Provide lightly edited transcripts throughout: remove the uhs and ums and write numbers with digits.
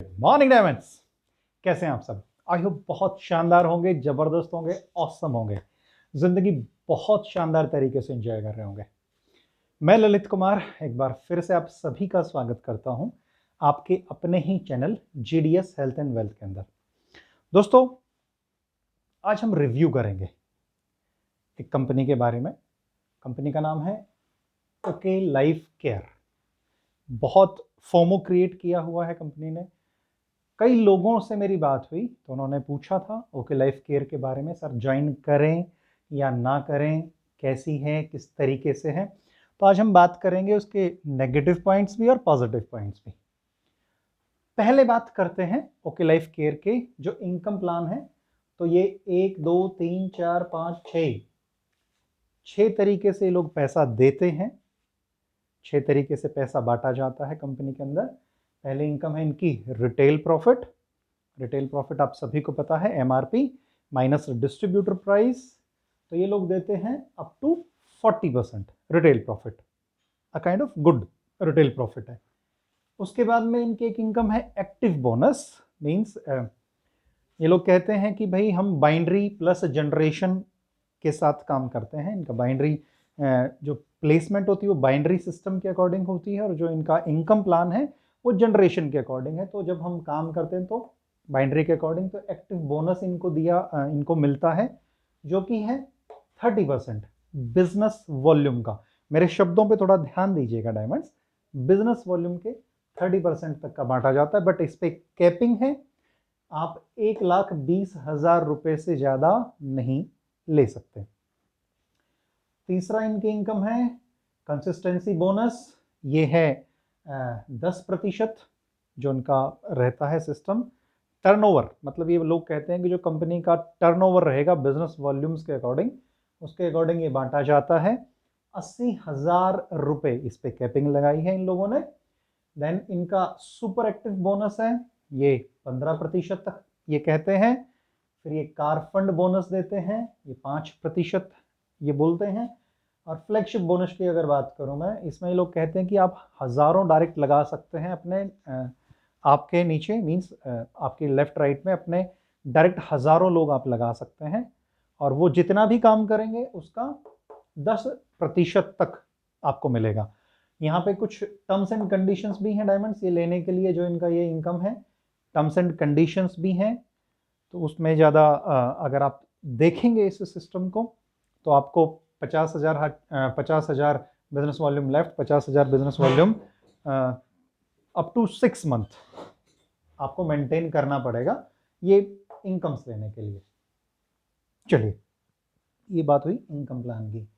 Morning diamonds, कैसे हैं आप सब? आई होप बहुत शानदार होंगे, जबरदस्त होंगे, ऑसम होंगे, जिंदगी बहुत शानदार तरीके से एंजॉय कर रहे होंगे। मैं ललित कुमार एक बार फिर से आप सभी का स्वागत करता हूं आपके अपने ही channel GDS health and wealth के अंदर। दोस्तों, आज हम रिव्यू करेंगे एक कंपनी के बारे में। कंपनी का नाम है ओके लाइफ केयर। बहुत फोमो क्रिएट किया हुआ है कंपनी ने। कई लोगों से मेरी बात हुई तो उन्होंने पूछा था ओके लाइफ केयर के बारे में, सर ज्वाइन करें या ना करें, कैसी है, किस तरीके से है। तो आज हम बात करेंगे उसके नेगेटिव पॉइंट्स भी और पॉजिटिव पॉइंट्स भी। पहले बात करते हैं ओके लाइफ केयर के जो इनकम प्लान है। तो ये 1 2 3 4 5 6 तरीके से लोग पैसा देते हैं। 6 तरीके से पैसा बांटा जाता है कंपनी के अंदर। पहले इनकम है इनकी रिटेल प्रॉफिट। रिटेल प्रॉफिट आप सभी को पता है, एमआरपी माइनस डिस्ट्रीब्यूटर प्राइस। तो ये लोग देते हैं up to 40% retail profit. A kind of good retail profit है। उसके बाद में इनकी एक इनकम है एक्टिव बोनस। मींस ये लोग कहते हैं कि भाई हम बाइनरी प्लस जनरेशन के साथ काम करते हैं। इनका बाइनरी जो प्लेसमेंट होती है वो बाइनरी सिस्टम के अकॉर्डिंग होती है, और जो इनका इनकम प्लान है वो जनरेशन के अकॉर्डिंग है। तो जब हम काम करते हैं तो बाइनरी के अकॉर्डिंग तो एक्टिव बोनस इनको मिलता है, जो कि है 30% बिजनेस वॉल्यूम का। मेरे शब्दों पे थोड़ा ध्यान दीजिएगा डायमंड्स। बिजनेस वॉल्यूम के 30% तक का बांटा जाता है, बट इस पे कैपिंग है। आप 1,20,000 रुपए से ज्यादा नहीं ले सकते। तीसरा इनकी इनकम है कंसिस्टेंसी बोनस। ये है 10% जो इनका रहता है सिस्टम। टर्नओवर मतलब ये लोग कहते हैं कि जो कंपनी का टर्नओवर रहेगा बिजनेस वॉल्यूम्स के अकॉर्डिंग, उसके अकॉर्डिंग ये बांटा जाता है। 80,000 रुपए इस पे कैपिंग लगाई है इन लोगों ने। देन इनका सुपर एक्टिव बोनस है, ये 15% तक ये कहते हैं। फिर ये कार फंड बोनस देते हैं, ये 5% ये बोलते हैं। और फ्लैगशिप बोनस की अगर बात करूं मैं, इसमें ये लोग कहते हैं कि आप हजारों डायरेक्ट लगा सकते हैं अपने आपके नीचे। मींस आपके लेफ्ट राइट में अपने डायरेक्ट हजारों लोग आप लगा सकते हैं, और वो जितना भी काम करेंगे उसका 10% तक आपको मिलेगा। यहाँ पे कुछ टर्म्स एंड कंडीशंस भी हैं डायमंड्स, ये लेने के लिए जो इनका ये इनकम है, टर्म्स एंड कंडीशंस भी हैं। तो उसमें ज़्यादा अगर आप देखेंगे इस सिस्टम को तो आपको 50,000 business volume left, 50,000 business volume up to 6 month आपको मेंटेन करना पड़ेगा ये इनकम्स लेने के लिए। चलिए, ये बात हुई इनकम प्लान की।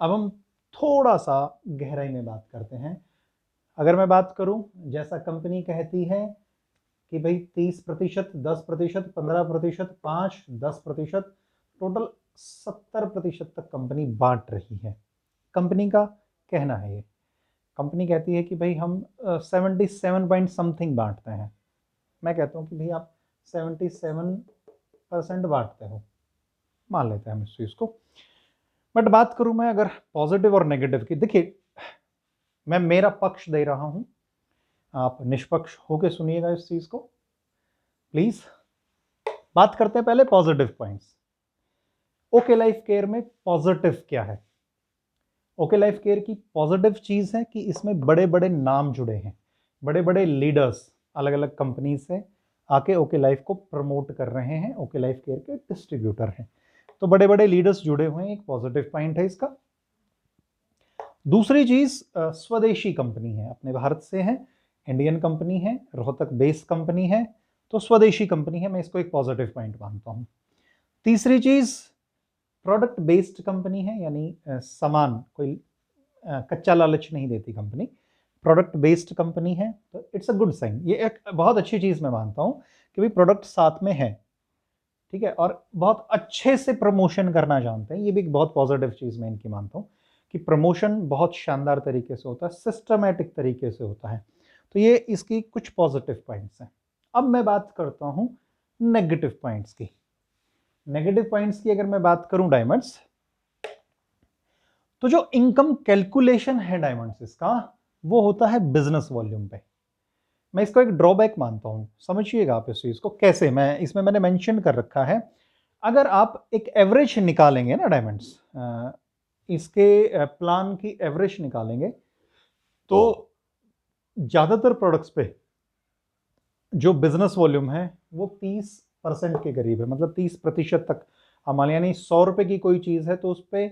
अब हम थोड़ा सा गहराई में बात करते हैं। अगर मैं बात करूं, जैसा कंपनी कहती है कि भाई 30%, 10%, 15%, 5-10%, टोटल 70% तक कंपनी बांट रही है। कंपनी का कहना है ये। कंपनी कहती है कि भाई हम 77 पॉइंट समथिंग बांटते हैं। मैं कहता हूँ कि भाई आप 77% बांटते हो, मान लेते हैं हम इस चीज़ को। बट बात करूं मैं अगर पॉजिटिव और नेगेटिव की, देखिए मैं मेरा पक्ष दे रहा हूं, आप निष्पक्ष होकर सुनिएगा इस चीज को प्लीज। बात करते हैं पहले positive points. Okay life care में पॉजिटिव क्या है? ओके लाइफ केयर की पॉजिटिव चीज है कि इसमें बड़े बड़े नाम जुड़े हैं। बड़े बड़े लीडर्स अलग अलग कंपनी से आके ओके लाइफ को प्रमोट कर रहे हैं, ओके लाइफ केयर के डिस्ट्रीब्यूटर हैं। तो बड़े बड़े लीडर्स जुड़े हुए हैं, एक पॉजिटिव पॉइंट है इसका। दूसरी चीज, स्वदेशी कंपनी है, अपने भारत से है, इंडियन कंपनी है, रोहतक बेस्ड कंपनी है, तो स्वदेशी कंपनी है, मैं इसको एक पॉजिटिव पॉइंट मानता हूं। तीसरी चीज, प्रोडक्ट बेस्ड कंपनी है, यानी सामान कोई कच्चा लालच नहीं देती कंपनी, प्रोडक्ट बेस्ड कंपनी है, तो इट्स अ गुड साइन। ये एक बहुत अच्छी चीज मैं मानता हूं कि भाई प्रोडक्ट साथ में है, ठीक है, और बहुत अच्छे से प्रमोशन करना जानते हैं। ये भी एक बहुत पॉजिटिव चीज मैं इनकी मानता हूं कि प्रमोशन बहुत शानदार तरीके से होता है, सिस्टमैटिक तरीके से होता है। तो ये इसकी कुछ पॉजिटिव पॉइंट्स हैं। अब मैं बात करता हूं नेगेटिव पॉइंट्स की। नेगेटिव पॉइंट्स की अगर मैं बात करूं डायमंड्स, तो जो इनकम कैलकुलेशन है डायमंड्स इसका, वो होता है बिजनेस वॉल्यूम पे। मैं इसको एक ड्रॉबैक मानता हूँ। समझिएगा आप इस चीज़ को कैसे, मैं इसमें मैंने मेंशन कर रखा है। अगर आप एक एवरेज निकालेंगे ना डायमंड्स, इसके प्लान की एवरेज निकालेंगे तो ज़्यादातर प्रोडक्ट्स पे जो बिजनेस वॉल्यूम है वो 30% के करीब है, मतलब 30% तक। हमारे यानी 100 रुपए की कोई चीज़ है तो उस पर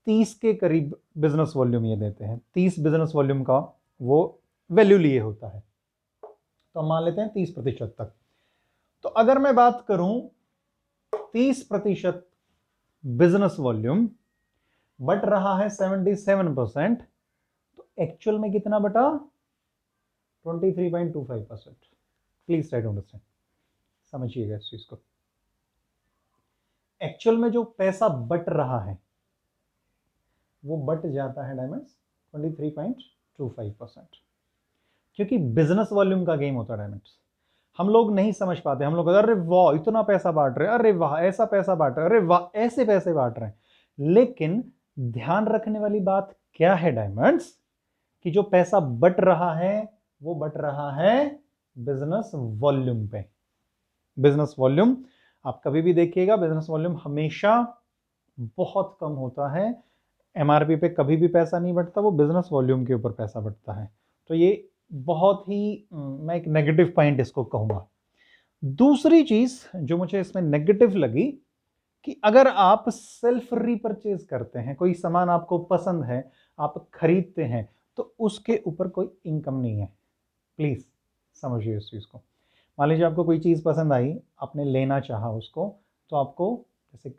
30 के करीब बिजनेस वॉल्यूम ये देते हैं, 30 बिजनेस वॉल्यूम का वो वैल्यू लिए होता है। तो हम मान लेते हैं 30% तक। तो अगर मैं बात करूं 30% बिजनेस वॉल्यूम बट रहा है 77%, तो एक्चुअल में कितना बटा? 23.25%। प्लीज ट्राई टू अंडरस्टैंड, समझिएगा इस चीज को। एक्चुअल में जो पैसा बट रहा है वो बट जाता है डायमंड्स 23.25%, क्योंकि बिजनेस वॉल्यूम का गेम होता है डायमंड्स। हम लोग नहीं समझ पाते, हम लोग अरे वाह इतना पैसा बांट रहे हैं, अरे वाह ऐसा पैसा बांट रहे हैं, अरे वाह ऐसे पैसे बांट रहे हैं। लेकिन ध्यान रखने वाली बात क्या है डायमंड्स, कि जो पैसा बट रहा है वो बट रहा है बिजनेस वॉल्यूम पे। बिजनेस वॉल्यूम आप कभी भी देखिएगा, बिजनेस वॉल्यूम हमेशा बहुत कम होता है। एमआरपी पे कभी भी पैसा नहीं बढ़ता, वो बिजनेस वॉल्यूम के ऊपर पैसा बढ़ता है। तो ये बहुत ही मैं एक नेगेटिव पॉइंट इसको कहूंगा। दूसरी चीज जो मुझे इसमें नेगेटिव लगी कि अगर आप सेल्फ रीपरचेज करते हैं, कोई सामान आपको पसंद है, आप खरीदते हैं, तो उसके ऊपर कोई इनकम नहीं है। प्लीज समझिए इस चीज को। मान लीजिए आपको कोई चीज पसंद आई, आपने लेना चाहा उसको, तो आपको जैसे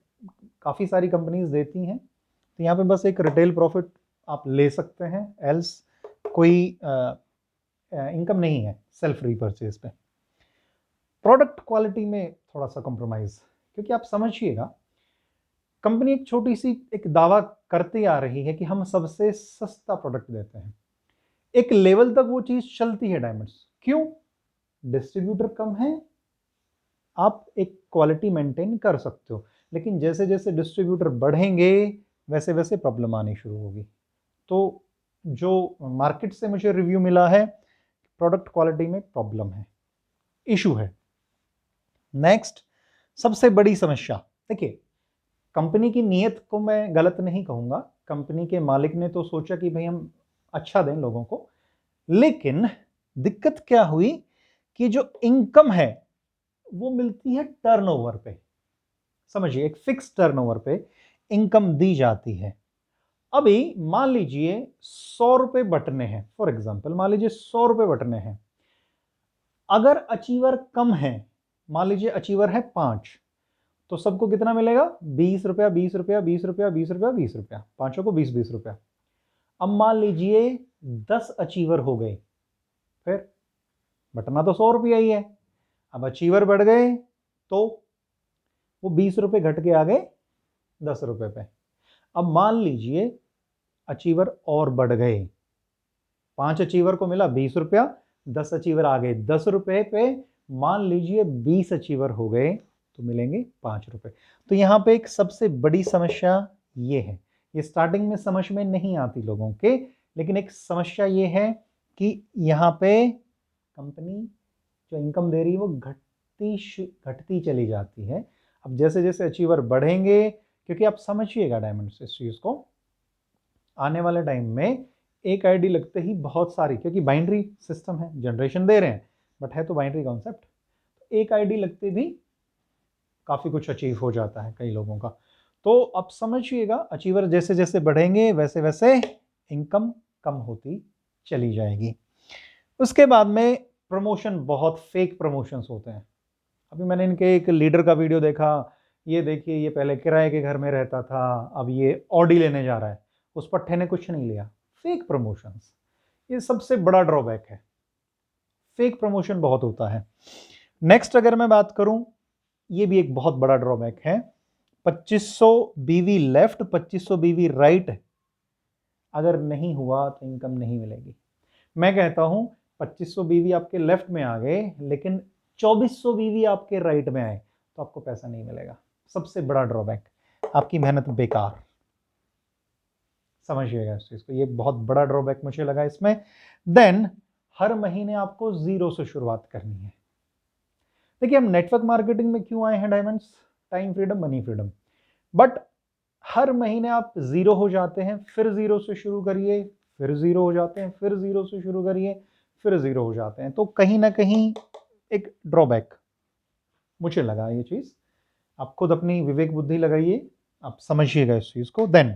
काफी सारी कंपनीज देती हैं, तो यहाँ पे बस एक रिटेल प्रॉफिट आप ले सकते हैं, एल्स कोई इनकम नहीं है सेल्फ रीपरचेज पे। प्रोडक्ट क्वालिटी में थोड़ा सा कॉम्प्रोमाइज, क्योंकि आप समझिएगा कंपनी एक छोटी सी एक दावा करती आ रही है कि हम सबसे सस्ता प्रोडक्ट देते हैं। एक लेवल तक वो चीज चलती है डायमंड्स, क्यों? डिस्ट्रीब्यूटर कम है, आप एक क्वालिटी मेंटेन कर सकते हो। लेकिन जैसे जैसे डिस्ट्रीब्यूटर बढ़ेंगे वैसे वैसे प्रॉब्लम आनी शुरू होगी। तो जो मार्केट से मुझे रिव्यू मिला है, प्रोडक्ट क्वालिटी में प्रॉब्लम है, इशू है। नेक्स्ट सबसे बड़ी समस्या, देखिए कंपनी की नीयत को मैं गलत नहीं कहूंगा, कंपनी के मालिक ने तो सोचा कि भाई हम अच्छा दें लोगों को, लेकिन दिक्कत क्या हुई कि जो इनकम है वो मिलती है टर्नओवर पे। समझिए एक फिक्स टर्नओवर पे इनकम दी जाती है। अभी मान लीजिए 100 रुपए बटने हैं, फॉर एग्जाम्पल मान लीजिए 100 रुपए बटने हैं। अगर अचीवर कम है, मान लीजिए अचीवर है 5, तो सबको कितना मिलेगा? 20 रुपया, 20 रुपया, 20 रुपया, 20 रुपया, 20 रुपया, पांचों को 20-20 रुपया। अब मान लीजिए 10 अचीवर हो गए, फिर बटना तो 100 रुपया ही है। अब अचीवर बढ़ गए तो वो 20 रुपए घट के आ गए 10 रुपए पे। अब मान लीजिए अचीवर और बढ़ गए, 5 अचीवर को मिला 20 रुपया, 10 अचीवर आ गए 10 रुपए पे, मान लीजिए 20 अचीवर हो गए तो मिलेंगे 5 रुपए। तो यहाँ पे एक सबसे बड़ी समस्या ये है, ये स्टार्टिंग में समझ में नहीं आती लोगों के, लेकिन एक समस्या ये है कि यहाँ पे कंपनी जो इनकम दे रही है वो घटती चली जाती है। अब जैसे जैसे अचीवर बढ़ेंगे, क्योंकि आप समझिएगा डायमंड्स इस चीज को, आने वाले टाइम में एक आईडी लगते ही बहुत सारी, क्योंकि बाइनरी सिस्टम है, जनरेशन दे रहे हैं बट है तो बाइनरी कॉन्सेप्ट, एक आईडी लगते भी काफी कुछ अचीव हो जाता है कई लोगों का। तो अब समझिएगा अचीवर जैसे जैसे बढ़ेंगे वैसे वैसे इनकम कम होती चली जाएगी। उसके बाद में प्रमोशन, बहुत फेक प्रमोशंस होते हैं। अभी मैंने इनके एक लीडर का वीडियो देखा, ये देखिए ये पहले किराए के घर में रहता था, अब ये ऑडी लेने जा रहा है, उस पट्टे ने कुछ नहीं लिया। फेक प्रमोशंस, ये सबसे बड़ा ड्रॉबैक है, फेक प्रमोशन बहुत होता है। नेक्स्ट अगर मैं बात करूं, ये भी एक बहुत बड़ा ड्रॉबैक है, 2500 बीवी लेफ्ट 2500 बीवी राइट अगर नहीं हुआ तो इनकम नहीं मिलेगी। मैं कहता हूं 2500 बीवी आपके लेफ्ट में आ गए लेकिन 2400 बीवी आपके राइट में आए तो आपको पैसा नहीं मिलेगा। सबसे बड़ा ड्रॉबैक, आपकी मेहनत बेकार। समझिएगा इस चीज को, ये बहुत बड़ा ड्रॉबैक मुझे लगा इसमें। देन हर महीने आपको 0 से शुरुआत करनी है। देखिए, हम नेटवर्क मार्केटिंग में क्यों आए हैं diamonds? Time freedom, money freedom. But हर महीने आप 0 हो जाते हैं, फिर 0 से शुरू करिए, फिर 0 हो जाते हैं, फिर 0 से शुरू करिए, फिर 0 हो जाते हैं। तो कहीं ना कहीं एक ड्रॉबैक मुझे लगा ये चीज। आप खुद अपनी विवेक बुद्धि लगाइए, आप समझिएगा इस चीज को। देन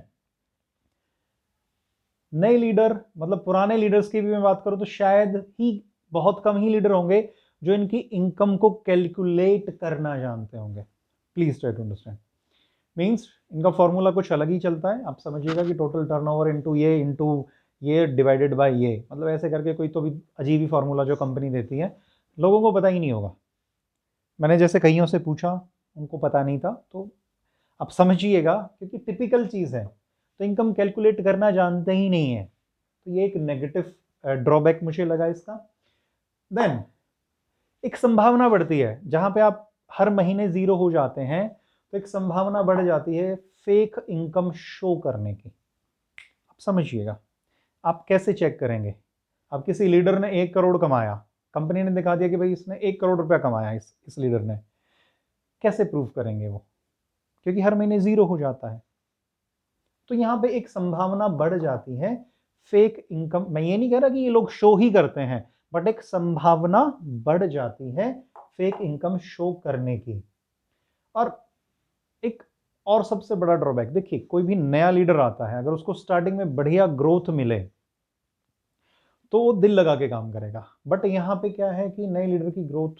नए लीडर, मतलब पुराने लीडर्स की भी मैं बात करूं तो शायद ही बहुत कम ही लीडर होंगे जो इनकी इनकम को कैलकुलेट करना जानते होंगे। Please try to understand. Means इनका फॉर्मूला कुछ अलग ही चलता है। आप समझिएगा कि टोटल टर्नओवर इंटू ये डिवाइडेड बाय ये, मतलब ऐसे करके कोई तो भी अजीब ही फॉर्मूला जो कंपनी देती है, लोगों को पता ही नहीं होगा। मैंने जैसे कईयों से पूछा, उनको पता नहीं था। तो आप समझिएगा, क्योंकि टिपिकल चीज़ है, तो इनकम कैलकुलेट करना जानते ही नहीं है। तो ये एक नेगेटिव ड्रॉबैक मुझे लगा इसका। देन एक संभावना बढ़ती है, जहां पे आप हर महीने 0 हो जाते हैं, तो एक संभावना बढ़ जाती है फेक इनकम शो करने की। आप समझिएगा, आप कैसे चेक करेंगे? अब किसी लीडर ने 1 करोड़ कमाया, कंपनी ने दिखा दिया कि भाई इसने 1 करोड़ रुपया कमाया, इस लीडर ने, कैसे प्रूव करेंगे वो? क्योंकि हर महीने 0 हो जाता है। तो यहां पे एक संभावना बढ़ जाती है फेक इनकम। मैं ये नहीं कह रहा कि ये लोग शो ही करते हैं, बट एक संभावना बढ़ जाती है फेक इनकम शो करने की। और एक और सबसे बड़ा ड्रॉबैक, देखिए कोई भी नया लीडर आता है, अगर उसको स्टार्टिंग में बढ़िया ग्रोथ मिले तो वो दिल लगा के काम करेगा। बट यहाँ पे क्या है कि नए लीडर की ग्रोथ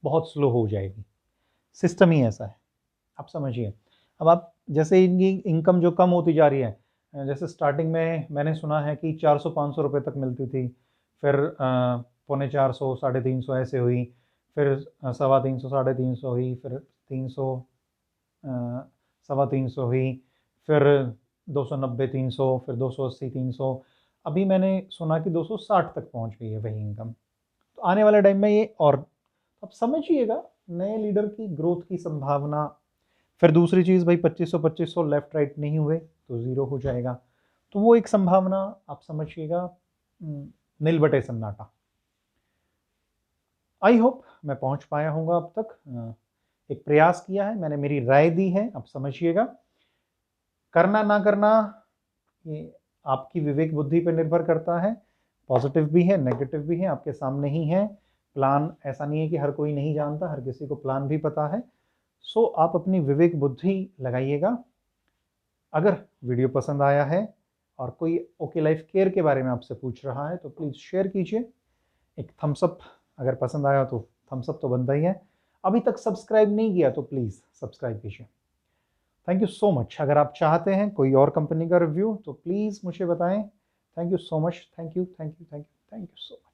बहुत स्लो हो जाएगी। सिस्टम ही ऐसा है, आप समझिए। अब आप जैसे इनकी इनकम जो कम होती जा रही है, जैसे स्टार्टिंग में मैंने सुना है कि 400-500 रुपये तक मिलती थी, फिर 350, 350 ऐसे हुई, फिर 350, 350 हुई, फिर 300, 350 हुई, फिर 290, 300, फिर 280, 300। अभी मैंने सुना कि 260 तक पहुंच गई है वही इनकम। तो आने वाले टाइम में ये और, अब समझिएगा, नए लीडर की ग्रोथ की संभावना। फिर दूसरी चीज़ भाई, 2500 लेफ्ट राइट नहीं हुए तो 0 हो जाएगा। तो वो एक संभावना, आप समझिएगा, नील बटे सन्नाटा। आई होप मैं पहुंच पाया हूँगा अब तक। एक प्रयास किया है मैंने, मेरी राय दी है, आप समझिएगा। करना ना करना ये आपकी विवेक बुद्धि पर निर्भर करता है। पॉजिटिव भी है, नेगेटिव भी है, आपके सामने ही है। प्लान ऐसा नहीं है कि हर कोई नहीं जानता, हर किसी को प्लान भी पता है। सो आप अपनी विवेक बुद्धि लगाइएगा। अगर वीडियो पसंद आया है और कोई ओके लाइफ केयर के बारे में आपसे पूछ रहा है तो प्लीज़ शेयर कीजिए। एक थम्स अप, अगर पसंद आया तो थम्स अप तो बनता ही है। अभी तक सब्सक्राइब नहीं किया तो प्लीज़ सब्सक्राइब कीजिए। Thank you so much. अगर आप चाहते हैं कोई और कंपनी का रिव्यू तो प्लीज़ मुझे बताएं। Thank you so much. Thank you, thank you, thank you, thank you so much.